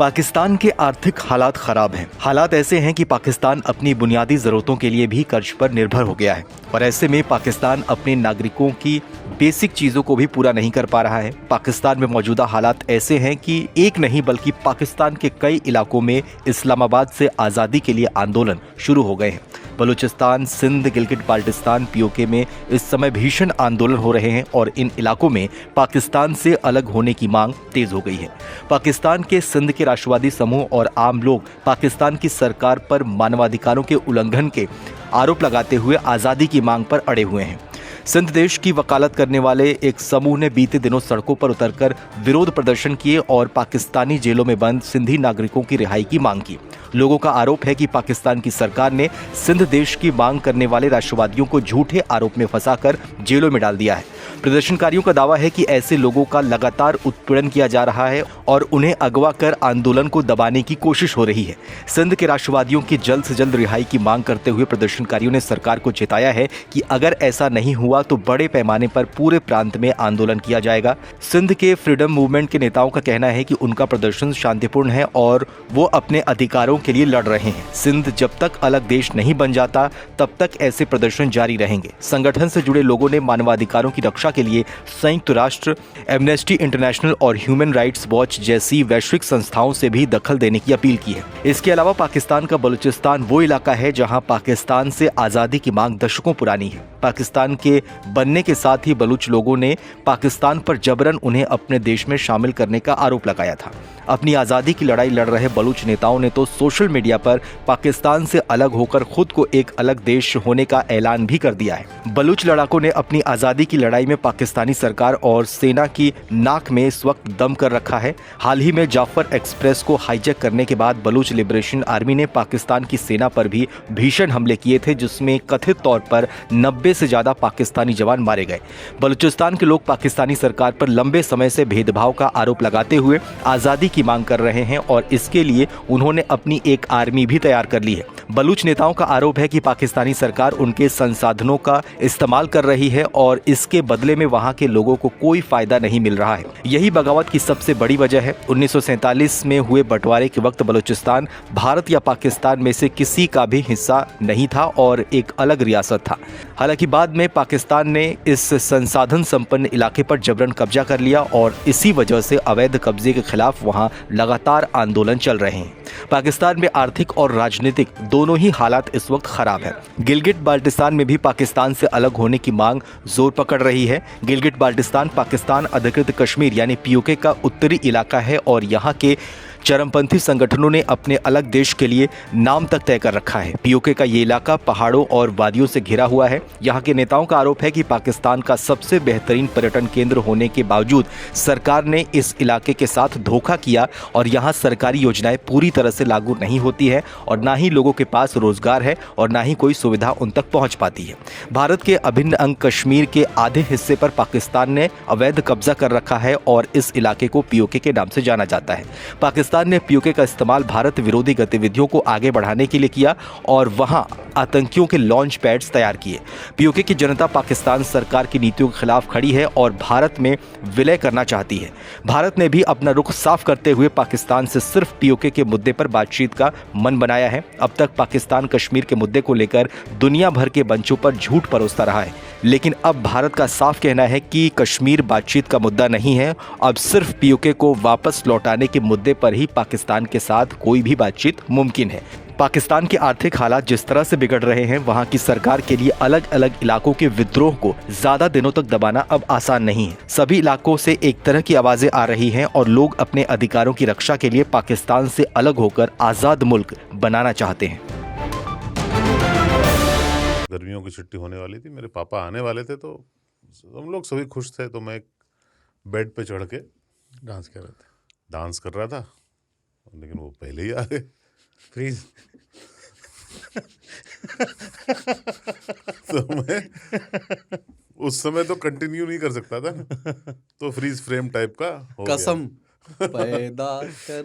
पाकिस्तान के आर्थिक हालात खराब हैं। हालात ऐसे हैं कि पाकिस्तान अपनी बुनियादी जरूरतों के लिए भी कर्ज पर निर्भर हो गया है और ऐसे में पाकिस्तान अपने नागरिकों की बेसिक चीजों को भी पूरा नहीं कर पा रहा है। पाकिस्तान में मौजूदा हालात ऐसे हैं कि एक नहीं बल्कि पाकिस्तान के कई इलाकों में इस्लामाबाद से आज़ादी के लिए आंदोलन शुरू हो गए हैं। बलूचिस्तान, सिंध, गिलगित बाल्टिस्तान, पीओके में इस समय भीषण आंदोलन हो रहे हैं और इन इलाकों में पाकिस्तान से अलग होने की मांग तेज हो गई है। पाकिस्तान के सिंध के राष्ट्रवादी समूह और आम लोग पाकिस्तान की सरकार पर मानवाधिकारों के उल्लंघन के आरोप लगाते हुए आज़ादी की मांग पर अड़े हुए हैं। सिंध देश की वकालत करने वाले एक समूह ने बीते दिनों सड़कों पर उतरकर विरोध प्रदर्शन किए और पाकिस्तानी जेलों में बंद सिंधी नागरिकों की रिहाई की मांग की। लोगों का आरोप है कि पाकिस्तान की सरकार ने सिंध देश की मांग करने वाले राष्ट्रवादियों को झूठे आरोप में फंसाकर जेलों में डाल दिया है। प्रदर्शनकारियों का दावा है कि ऐसे लोगों का लगातार उत्पीड़न किया जा रहा है और उन्हें अगवा कर आंदोलन को दबाने की कोशिश हो रही है। सिंध के राष्ट्रवादियों की जल्द से जल्द रिहाई की मांग करते हुए प्रदर्शनकारियों ने सरकार को चेताया है कि अगर ऐसा नहीं हुआ तो बड़े पैमाने पर पूरे प्रांत में आंदोलन किया जाएगा। सिंध के फ्रीडम मूवमेंट के नेताओं का कहना है कि उनका प्रदर्शन शांतिपूर्ण है और वो अपने अधिकारों के लिए लड़ रहे हैं। सिंध जब तक अलग देश नहीं बन जाता तब तक ऐसे प्रदर्शन जारी रहेंगे। संगठन से जुड़े लोगों ने मानवाधिकारों की रक्षा के लिए संयुक्त राष्ट्र, एमनेस्टी इंटरनेशनल और ह्यूमन राइट्स वॉच जैसी वैश्विक संस्थाओं से भी दखल देने की अपील की है। इसके अलावा पाकिस्तान का बलूचिस्तान वो इलाका है जहां पाकिस्तान से आजादी की मांग दशकों पुरानी है। पाकिस्तान के बनने के साथ ही बलूच लोगों ने पाकिस्तान पर जबरन उन्हें अपने देश में शामिल करने का आरोप लगाया था। अपनी आज़ादी की लड़ाई लड़ रहे बलूच नेताओं ने तो सोशल मीडिया पर पाकिस्तान से अलग होकर खुद को एक अलग देश होने का ऐलान भी कर दिया है। बलूच लड़ाकों ने अपनी आज़ादी की लड़ाई में पाकिस्तानी सरकार और सेना की नाक में इस वक्त दम कर रखा है। हाल ही में जाफर एक्सप्रेस को हाईजैक करने के बाद बलूच लिबरेशन आर्मी ने पाकिस्तान की सेना पर भी भीषण हमले किए थे, जिसमें कथित तौर पर 90 से ज्यादा पाकिस्तानी जवान मारे गए। बलूचिस्तान के लोग पाकिस्तानी सरकार पर लंबे समय से भेदभाव का आरोप लगाते हुए आज़ादी की मांग कर रहे हैं और इसके लिए उन्होंने अपनी एक आर्मी भी तैयार कर ली है। बलूच नेताओं का आरोप है कि पाकिस्तानी सरकार उनके संसाधनों का इस्तेमाल कर रही है और इसके बदले में वहां के लोगों को कोई फायदा नहीं मिल रहा है। यही बगावत की सबसे बड़ी वजह है। 1947 में हुए बंटवारे के वक्त बलूचिस्तान भारत या पाकिस्तान में से किसी का भी हिस्सा नहीं था और एक अलग रियासत था। हालांकि बाद में पाकिस्तान ने इस संसाधन संपन्न इलाके पर जबरन कब्जा कर लिया और इसी वजह से अवैध कब्जे के खिलाफ वहां लगातार आंदोलन चल रहे हैं। पाकिस्तान में आर्थिक और राजनीतिक दोनों ही हालात इस वक्त खराब है। गिलगित बाल्टिस्तान में भी पाकिस्तान से अलग होने की मांग जोर पकड़ रही है। गिलगित बाल्टिस्तान पाकिस्तान अधिकृत कश्मीर यानी पीओके का उत्तरी इलाका है और यहाँ के चरमपंथी संगठनों ने अपने अलग देश के लिए नाम तक तय कर रखा है। पीओके का ये इलाका पहाड़ों और वादियों से घिरा हुआ है। यहाँ के नेताओं का आरोप है कि पाकिस्तान का सबसे बेहतरीन पर्यटन केंद्र होने के बावजूद सरकार ने इस इलाके के साथ धोखा किया और यहाँ सरकारी योजनाएं पूरी तरह से लागू नहीं होती है और ना ही लोगों के पास रोजगार है और ना ही कोई सुविधा उन तक पहुँच पाती है। भारत के अभिन्न अंग कश्मीर के आधे हिस्से पर पाकिस्तान ने अवैध कब्जा कर रखा है और इस इलाके को पीओके के नाम से जाना जाता है। पाकिस्तान ने पीओके का इस्तेमाल भारत विरोधी गतिविधियों को आगे बढ़ाने के लिए किया और वहां आतंकियों के लॉन्च पैड्स तैयार किए। पीओके की जनता पाकिस्तान सरकार की नीतियों के खिलाफ खड़ी है और भारत में विलय करना चाहती है। भारत ने भी अपना रुख साफ करते हुए पाकिस्तान से सिर्फ पीओके के मुद्दे पर बातचीत का मन बनाया है। अब तक पाकिस्तान कश्मीर के मुद्दे को लेकर दुनिया भर के मंचों पर झूठ परोसता रहा है, लेकिन अब भारत का साफ कहना है कि कश्मीर बातचीत का मुद्दा नहीं है। अब सिर्फ पीओके को वापस लौटाने के मुद्दे पर ही पाकिस्तान के साथ कोई भी बातचीत मुमकिन है। पाकिस्तान के आर्थिक हालात जिस तरह से बिगड़ रहे हैं, वहां की सरकार के लिए अलग अलग इलाकों के विद्रोह को ज्यादा दिनों तक दबाना अब आसान नहीं है। सभी इलाकों से एक तरह की आवाजें आ रही हैं और लोग अपने अधिकारों की रक्षा के लिए पाकिस्तान से अलग होकर आजाद मुल्क बनाना चाहते हैं। गर्मियों की छुट्टी होने वाली थी, मेरे पापा आने वाले थे, तो हम लोग सभी खुश थे। तो मैं एक बेड पे चढ़ के डांस कर रहा था, लेकिन वो पहले ही आ गए। फ्रीज। तो मैं उस समय तो कंटिन्यू नहीं कर सकता था, तो फ्रीज फ्रेम टाइप का हो कसम पैदा कर